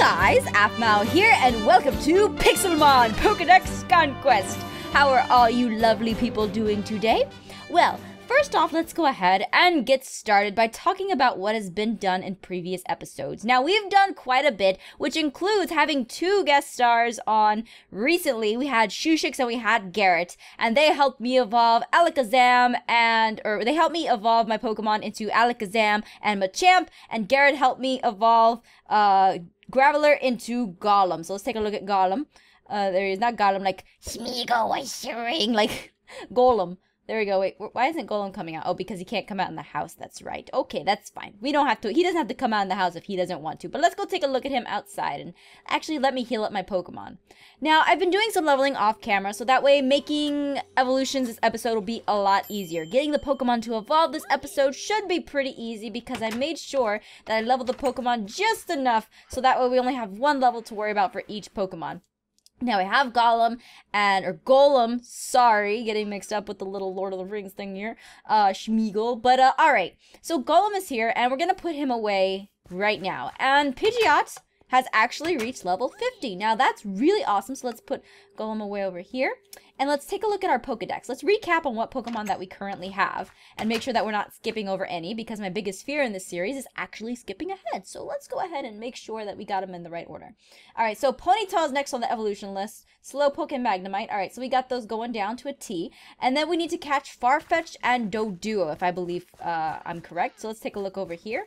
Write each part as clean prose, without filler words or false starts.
guys, Aphmau here, and welcome to Pixelmon PokéDex Conquest. How are all you lovely people doing today? Well, first off, let's go ahead and get started by talking about what has been done in previous episodes. Now, we've done quite a bit, which includes having 2 guest stars on recently. We had Shushix and we had Garrett, and they helped me evolve Alakazam they helped me evolve my Pokemon into Alakazam and Machamp, and Garrett helped me evolve Graveler into Golem. So let's take a look at Golem. There is not Golem like Smeagol was shivering, like Golem. There we go. Wait, why isn't Golem coming out? Oh, because he can't come out in the house. That's right. Okay, that's fine. We don't have to. He doesn't have to come out in the house if he doesn't want to. But let's go take a look at him outside and actually let me heal up my Pokemon. Now, I've been doing some leveling off camera, so that way making evolutions this episode will be a lot easier. Getting the Pokemon to evolve this episode should be pretty easy because I made sure that I leveled the Pokemon just enough so that way we only have 1 level to worry about for each Pokemon. Now we have Golem, or Golem, sorry, getting mixed up with the little Lord of the Rings thing here, Smeagol, but alright, so Golem is here, and we're gonna put him away right now, and Pidgeot has actually reached level 50. Now that's really awesome, so let's put Golem away over here, and let's take a look at our Pokédex. Let's recap on what Pokemon that we currently have, and make sure that we're not skipping over any, because my biggest fear in this series is actually skipping ahead. So let's go ahead and make sure that we got them in the right order. Alright, so Ponyta is next on the evolution list, Slowpoke and Magnemite. Alright, so we got those going down to a T, and then we need to catch Farfetch'd and Doduo, if I believe I'm correct. So let's take a look over here.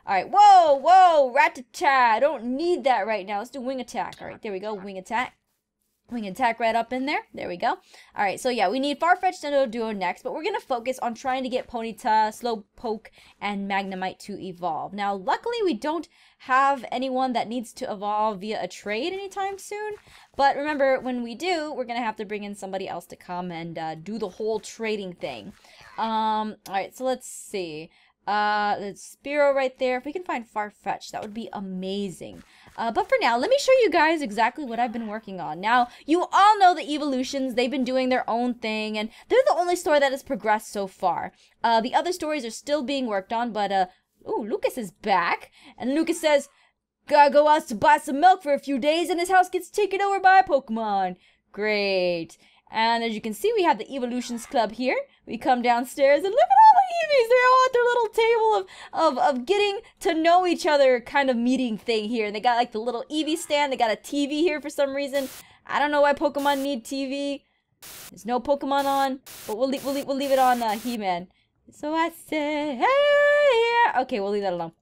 Alright, whoa, Rapidash, I don't need that right now. Let's do Wing Attack. Alright, there we go, Wing Attack. Wing Attack right up in there. There we go. Alright, so yeah, we need Farfetch'd and Doduo next, but we're going to focus on trying to get Ponyta, Slowpoke, and Magnemite to evolve. Now, luckily, we don't have anyone that needs to evolve via a trade anytime soon, but remember, when we do, we're going to have to bring in somebody else to come and do the whole trading thing. Alright, so let's see. There's Spearow right there. If we can find Farfetch'd, that would be amazing. But for now, let me show you guys exactly what I've been working on. Now, you all know the Eeveelutions. They've been doing their own thing, and they're the only story that has progressed so far. The other stories are still being worked on, but, ooh, Lucas is back. And Lucas says, gotta go out to buy some milk for a few days, and his house gets taken over by a Pokemon. Great. And as you can see, we have the Eeveelutions Club here. We come downstairs and look at all the Eevees. They're all at their little table of getting to know each other kind of meeting thing here. And they got like the little Eevee stand. They got a TV here for some reason. I don't know why Pokemon need TV. There's no Pokemon on, but we'll leave it on He-Man. So I say, hey, yeah. Okay, we'll leave that alone.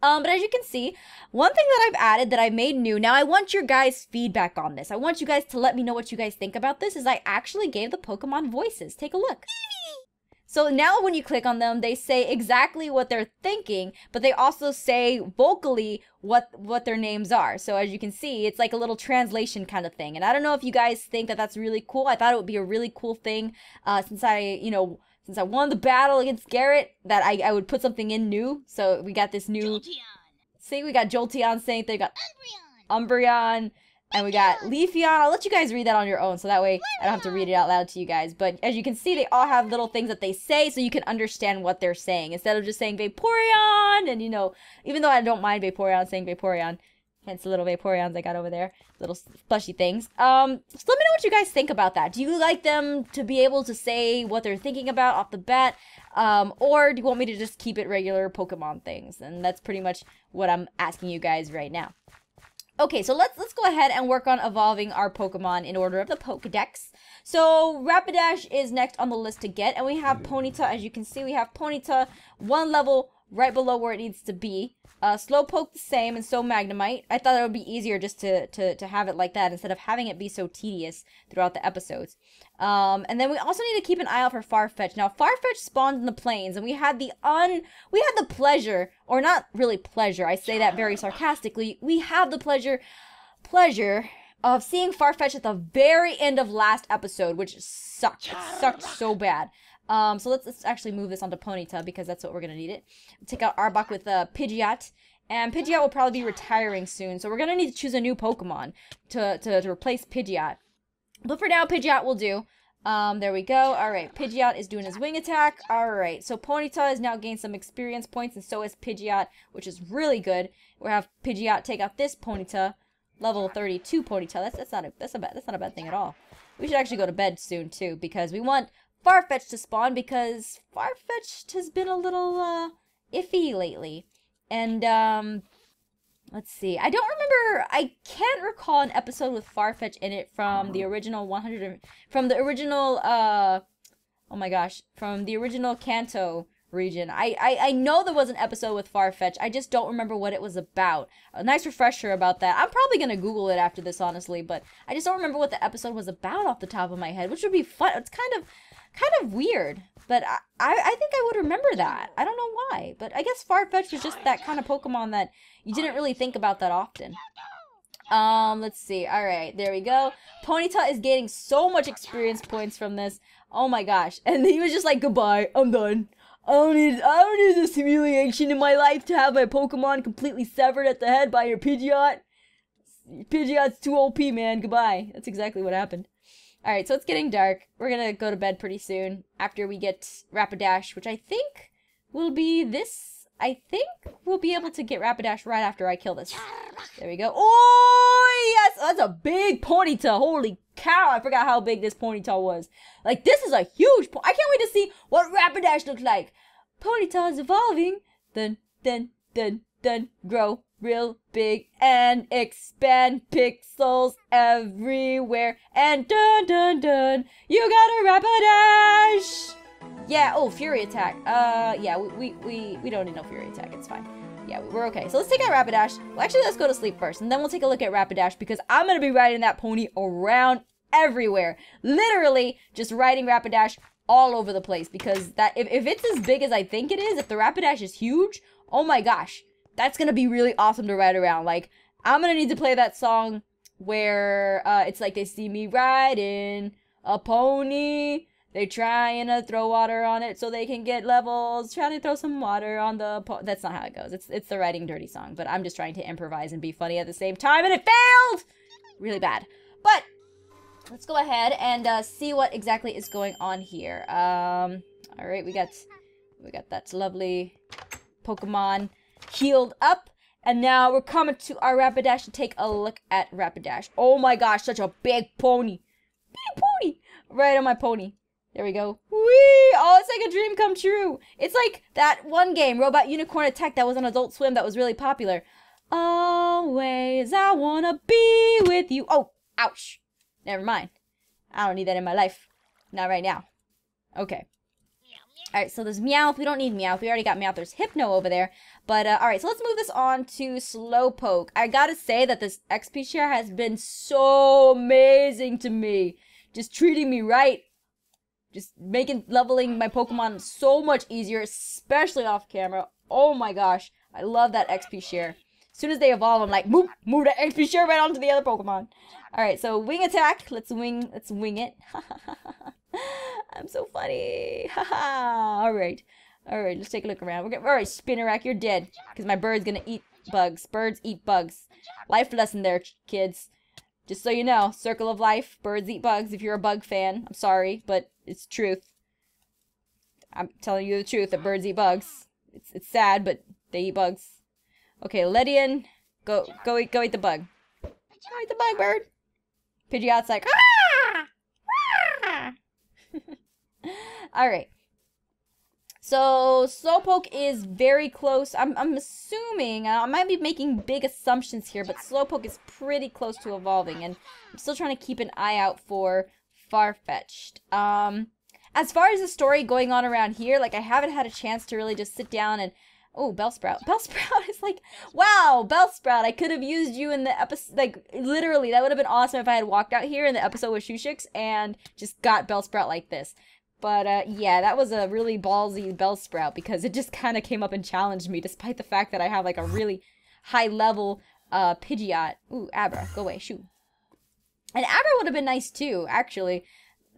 But as you can see, one thing that I've added that I made new, now I want your guys' feedback on this. I want you guys to let me know what you guys think about this, is I actually gave the Pokemon voices. Take a look. So now when you click on them, they say exactly what they're thinking, but they also say vocally what their names are. So as you can see, it's like a little translation kind of thing. And I don't know if you guys think that that's really cool. I thought it would be a really cool thing since I won the battle against Garrett, that I would put something in new. So we got this new... Jolteon. See, we got Jolteon saying they got Umbreon, and we got Leafeon. I'll let you guys read that on your own, so that way I don't have to read it out loud to you guys. But as you can see, they all have little things that they say, so you can understand what they're saying. Instead of just saying Vaporeon, and even though I don't mind Vaporeon saying Vaporeon, hence the little Vaporeons I got over there, little plushy things. So let me know what you guys think about that. Do you like them to be able to say what they're thinking about off the bat? Or do you want me to just keep it regular Pokemon things? And that's pretty much what I'm asking you guys right now. Okay, so let's go ahead and work on evolving our Pokemon in order of the Pokédex. So Rapidash is next on the list to get, and we have Ponyta. As you can see, we have Ponyta 1 level right below where it needs to be. Slowpoke the same, and so Magnemite. I thought it would be easier just to have it like that instead of having it be so tedious throughout the episodes. And then we also need to keep an eye out for Farfetch'd. Now, Farfetch'd spawned in the plains, and we had the pleasure, or not really pleasure, I say that very sarcastically, we have the pleasure of seeing Farfetch'd at the very end of last episode, which sucked. It sucked so bad. So let's actually move this onto Ponyta because that's what we're gonna need it. Take out Arbok with Pidgeot, and Pidgeot will probably be retiring soon, so we're gonna need to choose a new Pokemon to replace Pidgeot. But for now, Pidgeot will do. There we go. Alright, Pidgeot is doing his wing attack. Alright, so Ponyta has now gained some experience points, and so is Pidgeot, which is really good. We'll have Pidgeot take out this Ponyta. Level 32 Ponyta. That's not a bad thing at all. We should actually go to bed soon, too, because we want Farfetch'd to spawn, because Farfetch'd has been a little, iffy lately. And, let's see. I don't remember, I can't recall an episode with Farfetch'd in it from the original from the original Kanto region. I know there was an episode with Farfetch'd. I just don't remember what it was about. A nice refresher about that. I'm probably gonna Google it after this, honestly, but I just don't remember what the episode was about off the top of my head, which would be fun. It's kind of weird, but I think I would remember that. I don't know why, but I guess Farfetch'd was just that kind of Pokemon that you didn't really think about that often. Let's see. Alright, there we go. Ponyta is gaining so much experience points from this. Oh my gosh. And he was just like, goodbye, I'm done. I don't need this humiliation in my life to have my Pokemon completely severed at the head by your Pidgeot. Pidgeot's too OP, man. Goodbye. That's exactly what happened. Alright, so it's getting dark. We're gonna go to bed pretty soon after we get Rapidash, which I think will be this. I think we'll be able to get Rapidash right after I kill this. There we go. Oh, yes! That's a big Ponyta. Holy cow, I forgot how big this Ponyta was. Like, this is a huge I can't wait to see what Rapidash looks like. Ponyta is evolving. Then, grow real big and expand pixels everywhere. And dun, you got a Rapidash! Yeah, oh, Fury Attack. Yeah, we don't need no Fury Attack. It's fine. Yeah, we're okay. So let's take out Rapidash. Well, actually, let's go to sleep first, and then we'll take a look at Rapidash, because I'm going to be riding that pony around everywhere. Literally, just riding Rapidash all over the place, because if it's as big as I think it is, if the Rapidash is huge, oh my gosh, that's going to be really awesome to ride around. Like, I'm going to need to play that song where it's like they see me riding a pony. They trying to throw water on it so they can get levels. Trying to throw some water on the that's not how it goes. It's the Riding Dirty song. But I'm just trying to improvise and be funny at the same time. And it failed! Really bad. But let's go ahead and see what exactly is going on here. Alright, we got that lovely Pokemon healed up. And now we're coming to our Rapidash to take a look at Rapidash. Oh my gosh, such a big pony. Big pony! Right on my pony. There we go. Whee! Oh, it's like a dream come true. It's like that one game, Robot Unicorn Attack, that was on Adult Swim that was really popular. Always I wanna be with you. Oh, ouch. Never mind. I don't need that in my life. Not right now. Okay. Alright, so there's Meowth. We don't need Meowth. We already got Meowth. There's Hypno over there. But, alright, so let's move this on to Slowpoke. I gotta say that this XP share has been so amazing to me. Just treating me right. Just making leveling my Pokemon so much easier, especially off camera. Oh my gosh. I love that XP share. As soon as they evolve, I'm like, move that XP share right onto the other Pokemon. Alright, so wing attack. Let's wing it. I'm so funny. Alright. Alright, let's take a look around. Alright, Spinnerack, you're dead. Because my bird's gonna eat bugs. Birds eat bugs. Life lesson there, kids. Just so you know, circle of life, birds eat bugs. If you're a bug fan, I'm sorry, but it's truth. I'm telling you the truth, that birds eat bugs. It's sad, but they eat bugs. Okay, Ledian, go eat the bug. Go eat the bug, bird. Pidgeot's like, ah! Ah! Alright. So, Slowpoke is very close. I'm assuming, I might be making big assumptions here, but Slowpoke is pretty close to evolving, and I'm still trying to keep an eye out for Farfetch'd. As far as the story going on around here, like, I haven't had a chance to really just sit down and... Oh, Bellsprout. Bellsprout is like, wow, Bellsprout, I could have used you in the episode, like, literally, that would have been awesome if I had walked out here in the episode with Shushix and just got Bellsprout like this. But, yeah, that was a really ballsy Bellsprout because it just kind of came up and challenged me, despite the fact that I have, like, a really high-level, Pidgeot. Ooh, Abra, go away, shoo. And Abra would have been nice, too, actually.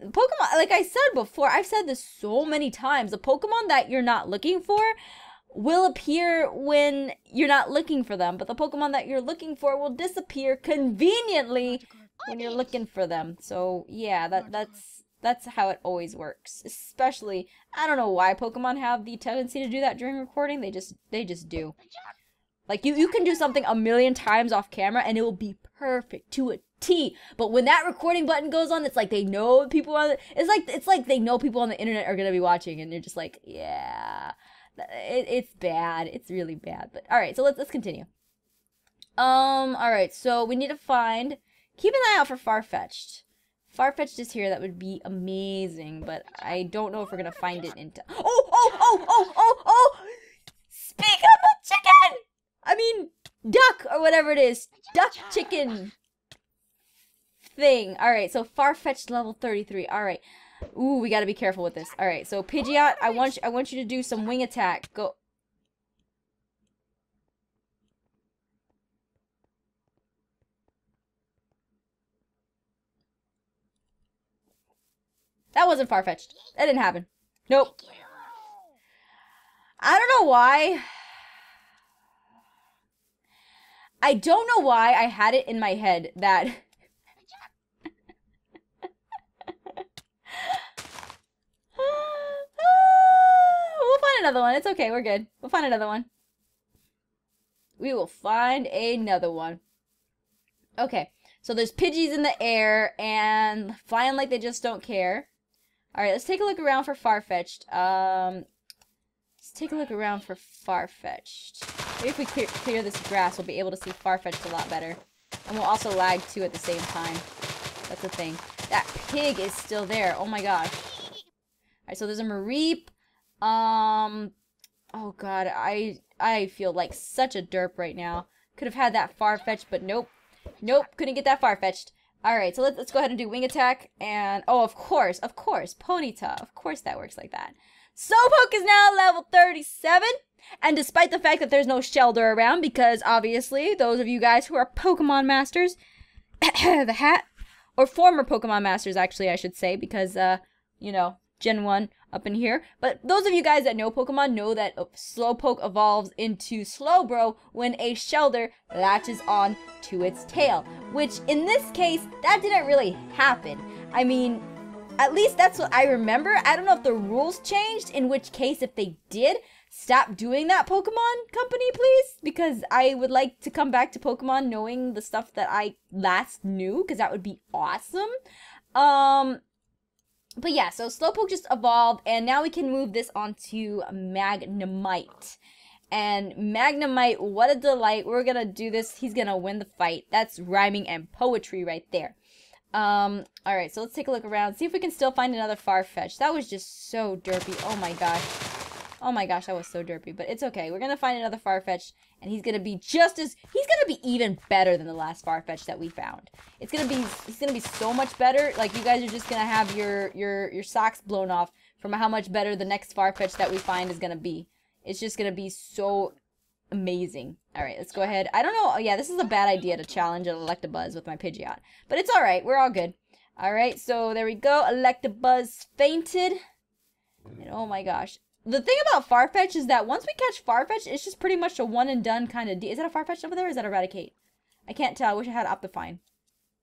Pokemon, like I said before, I've said this so many times, the Pokemon that you're not looking for will appear when you're not looking for them, but the Pokemon that you're looking for will disappear conveniently when you're looking for them. So, yeah, That's how it always works. Especially, I don't know why Pokemon have the tendency to do that during recording. They just do. Like, you can do something a million times off camera and it will be perfect to a T. But when that recording button goes on, it's like they know people on the, it's like they know people on the internet are gonna be watching, and they're just like, yeah, it's bad. It's really bad. But all right, so let's continue. All right, so we need to keep an eye out for Farfetch'd. Farfetch'd is here. That would be amazing, but I don't know if we're gonna find it in time. Oh! Speak of the chicken! I mean, duck, or whatever it is. Duck chicken thing. Alright, so Farfetch'd level 33. Alright. Ooh, we gotta be careful with this. Alright, so Pidgeot, I want you to do some wing attack. Go. That wasn't Farfetch'd. That didn't happen. Nope. I don't know why. I don't know why I had it in my head that we'll find another one. It's okay. We're good. We'll find another one. We will find another one. Okay. So there's Pidgeys in the air and flying like they just don't care. Alright, let's take a look around for Farfetch'd. Let's take a look around for Farfetch'd. Maybe if we clear this grass, we'll be able to see Farfetch'd a lot better. And we'll also lag too at the same time. That's the thing. That pig is still there. Oh my gosh. Alright, so there's a Mareep. Oh god, I feel like such a derp right now. Could have had that Farfetch'd, but nope. Nope, couldn't get that Farfetch'd. Alright, so let's go ahead and do wing attack. And, oh, of course, Ponyta. Of course that works like that. Slowpoke is now level 37. And despite the fact that there's no Shelter around, because obviously, those of you guys who are Pokemon Masters, the hat, or former Pokemon Masters, actually, I should say, because, you know, Gen 1 up in here. But those of you guys that know Pokemon know that Slowpoke evolves into Slowbro when a Shelter latches on to its tail. Which, in this case, that didn't really happen. I mean, at least that's what I remember. I don't know if the rules changed, in which case, if they did, stop doing that, Pokemon Company, please. Because I would like to come back to Pokemon knowing the stuff that I last knew, because that would be awesome. But yeah, so Slowpoke just evolved, and now we can move this on to Magnemite. And Magnemite, what a delight. We're gonna do this. He's gonna win the fight. That's rhyming and poetry right there. Alright, so let's take a look around. See if we can still find another Farfetch'd. That was just so derpy. Oh my gosh. Oh my gosh, that was so derpy. But it's okay. We're gonna find another Farfetch'd, and he's gonna be he's gonna be even better than the last Farfetch'd that we found. He's gonna be so much better. Like, you guys are just gonna have your socks blown off from how much better the next Farfetch'd that we find is gonna be. It's just gonna be so amazing. Alright, let's go ahead. I don't know. Oh yeah, this is a bad idea to challenge an Electabuzz with my Pidgeot. But it's alright. We're all good. Alright, so there we go. Electabuzz fainted. And oh my gosh. The thing about Farfetch'd is that once we catch Farfetch'd, it's just pretty much a one and done kind of deal. Is that a Farfetch'd over there, or is that Eradicate? I can't tell. I wish I had Optifine.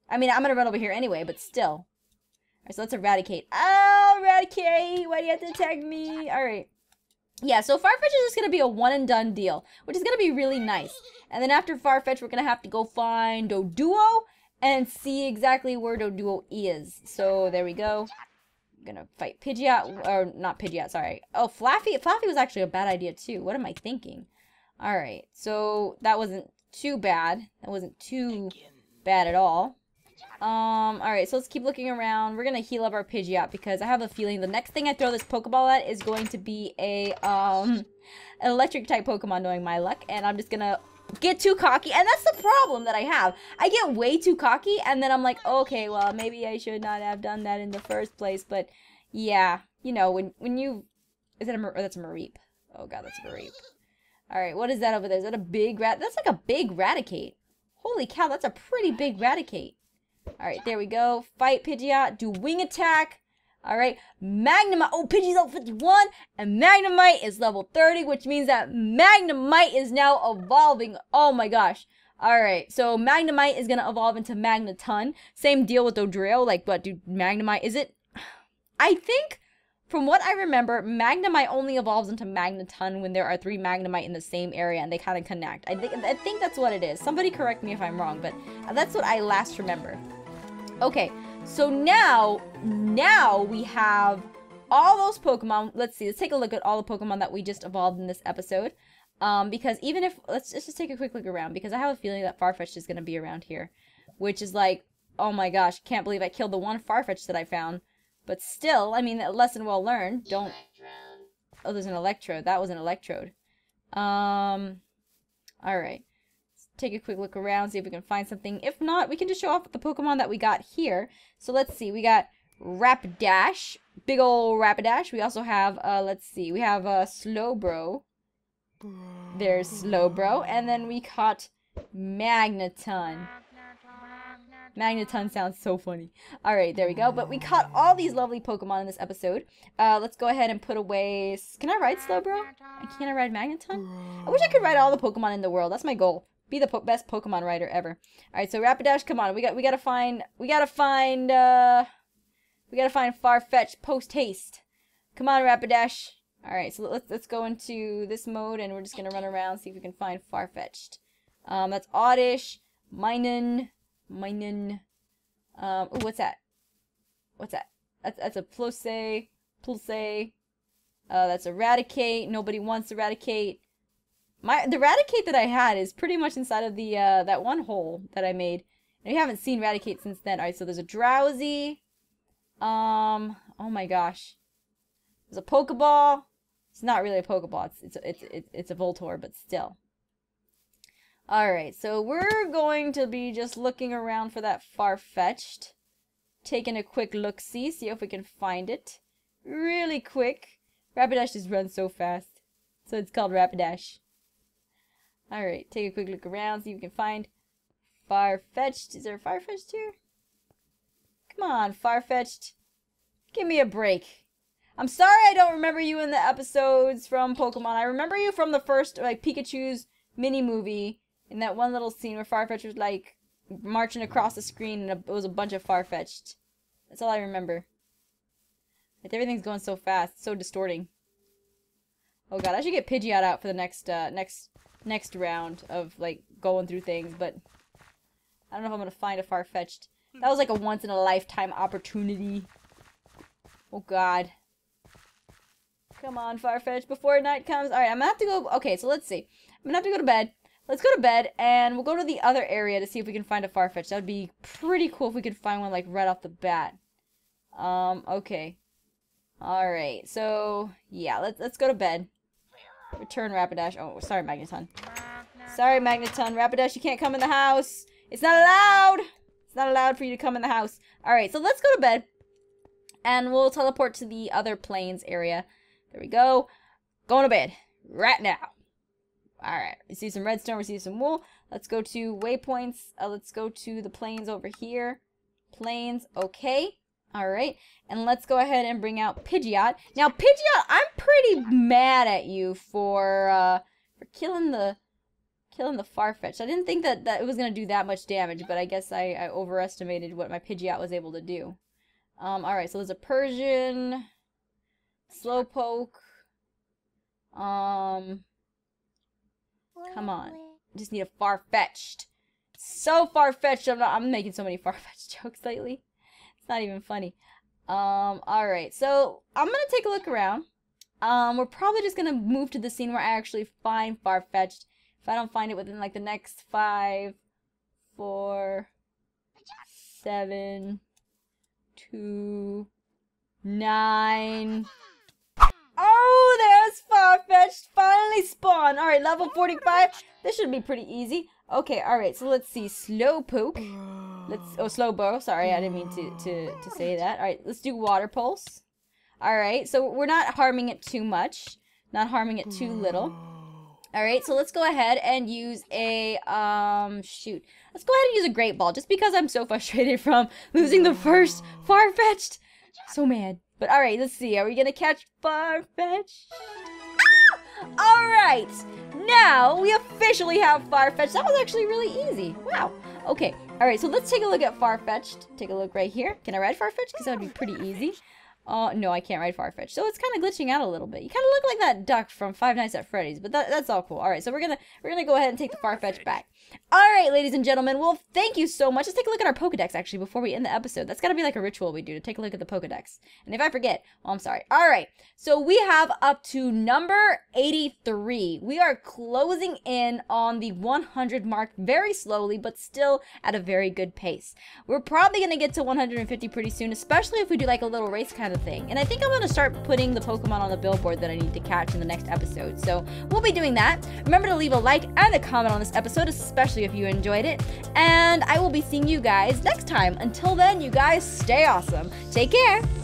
I mean, I'm gonna run over here anyway, but still. Alright, so let's Eradicate. Oh, Eradicate! Why do you have to attack me? Alright. Yeah, so Farfetch'd is just gonna be a one and done deal, which is gonna be really nice. And then after Farfetch'd, we're gonna have to go find Doduo and see exactly where Doduo is. So there we go. Gonna fight Pidgeot, or not Pidgeot, sorry. Oh, Flaffy. Flaffy was actually a bad idea too. What am I thinking? Alright, so that wasn't too bad. That wasn't too bad at all. Alright, so let's keep looking around. We're gonna heal up our Pidgeot because I have a feeling the next thing I throw this Pokeball at is going to be an electric type Pokemon, knowing my luck, and I'm just gonna get too cocky, and that's the problem that I have. I get way too cocky, and then I'm like, okay, well, maybe I should not have done that in the first place, but yeah, you know, when you, is that that's a Mareep. Oh god, that's a Mareep. Alright, what is that over there? Is that a big rat? That's like a big Raticate. Holy cow, that's a pretty big Raticate. Alright, there we go. Fight Pidgeot, do wing attack. Alright, Magnemite. Oh, Pidgey's level 51, and Magnemite is level 30, which means that Magnemite is now evolving. Oh my gosh. Alright, so Magnemite is going to evolve into Magneton. Same deal with Dodrio. Like, what, dude, Magnemite, is it? I think, from what I remember, Magnemite only evolves into Magneton when there are 3 Magnemite in the same area and they kind of connect. I think that's what it is. Somebody correct me if I'm wrong, but that's what I last remember. Okay, so now we have all those Pokemon. Let's see, let's take a look at all the Pokemon that we just evolved in this episode. Because even if, let's just take a quick look around, because I have a feeling that Farfetch'd is going to be around here. Which is like, oh my gosh, can't believe I killed the one Farfetch'd that I found. But still, I mean, a lesson well learned. Don't... Oh, there's an Electrode. That was an Electrode. Alright. Let's take a quick look around, see if we can find something. If not, we can just show off the Pokemon that we got here. So let's see. We got Rapidash. Big ol' Rapidash. We also have, let's see. We have Slowbro. There's Slowbro. And then we caught Magneton. Magneton sounds so funny. Alright, there we go. But we caught all these lovely Pokemon in this episode. Let's go ahead and put away... Can I ride Slowbro? Can I ride Magneton? I wish I could ride all the Pokemon in the world. That's my goal. Be the best Pokemon rider ever. Alright, so Rapidash, come on. We gotta find Farfetch'd post haste. Come on, Rapidash. Alright, so let's go into this mode and we're just gonna run around, see if we can find Farfetch'd. That's Oddish, Minun. Ooh, what's that? What's that? That's a Pulse. That's Eradicate. Nobody wants Eradicate. The Eradicate that I had is pretty much inside of the that one hole that I made. And we haven't seen Eradicate since then. Alright, so there's a Drowsy. Oh my gosh. There's a Pokeball. It's not really a Pokeball. It's a Voltorb, but still. Alright, so we're going to be just looking around for that Farfetch'd. Taking a quick look-see, see if we can find it. Really quick. Rapidash just runs so fast. So it's called Rapidash. Alright, take a quick look around, see if we can find Farfetch'd. Is there a Farfetch'd here? Come on, Farfetch'd. Give me a break. I'm sorry I don't remember you in the episodes from Pokemon. I remember you from the first, like, Pikachu's mini-movie. In that one little scene where Farfetch'd was, like, marching across the screen and it was a bunch of Farfetch'd. That's all I remember. Like, everything's going so fast. It's so distorting. Oh god, I should get Pidgeot out for the next round of, like, going through things, but I don't know if I'm gonna find a Farfetch'd. That was like a once-in-a-lifetime opportunity. Oh god. Come on, Farfetch'd, before night comes. Alright, I'm gonna have to go... Okay, so let's see. I'm gonna have to go to bed. Let's go to bed, and we'll go to the other area to see if we can find a Farfetch'd. That would be pretty cool if we could find one, like, right off the bat. Okay. Alright, so, yeah, let's go to bed. Return Rapidash. Oh, sorry, Magneton. Sorry, Magneton. Rapidash, you can't come in the house. It's not allowed! It's not allowed for you to come in the house. Alright, so let's go to bed. And we'll teleport to the other plains area. There we go. Going to bed. Right now. Alright, we see some redstone, we see some wool. Let's go to waypoints. Let's go to the plains over here. Plains, okay. Alright, and let's go ahead and bring out Pidgeot. Now, Pidgeot, I'm pretty mad at you for killing the Farfetch'd. I didn't think that it was going to do that much damage, but I guess I overestimated what my Pidgeot was able to do. Alright, so there's a Persian, Slowpoke, come on. Just need a Farfetch'd. So Farfetch'd. I'm making so many Farfetch'd jokes lately. It's not even funny. Alright. So, I'm gonna take a look around. We're probably just gonna move to the scene where I actually find Farfetch'd. If I don't find it within, like, the next 5, 4, 7, 2, 9... Oh, there's Farfetch'd finally spawned. Alright, level 45. This should be pretty easy. Okay, alright, so let's see. Slowpoke. Slowbro. Sorry, I didn't mean to say that. Alright, let's do Water Pulse. Alright, so we're not harming it too much. Not harming it too little. Alright, so let's go ahead and use a, shoot. Let's go ahead and use a Great Ball, just because I'm so frustrated from losing the first Farfetch'd. So mad. But alright, let's see. Are we gonna catch Farfetch'd? Ah! Alright! Now, we officially have Farfetch'd. That was actually really easy. Wow. Okay. Alright, so let's take a look at Farfetch'd. Take a look right here. Can I ride Farfetch'd? Because that would be pretty easy. Oh, no, I can't ride Farfetch'd. So it's kind of glitching out a little bit. You kind of look like that duck from Five Nights at Freddy's, but that's all cool. All right, so we're gonna go ahead and take the Farfetch'd back. All right, ladies and gentlemen. Well, thank you so much. Let's take a look at our PokéDex actually before we end the episode. That's gotta be like a ritual we do to take a look at the PokéDex. And if I forget, well, I'm sorry. All right, so we have up to number 83. We are closing in on the 100 mark very slowly, but still at a very good pace. We're probably gonna get to 150 pretty soon, especially if we do like a little race kind of thing. And I think I'm gonna start putting the Pokemon on the billboard that I need to catch in the next episode. So we'll be doing that. Remember to leave a like and a comment on this episode, especially if you enjoyed it. And I will be seeing you guys next time. Until then, you guys stay awesome. Take care.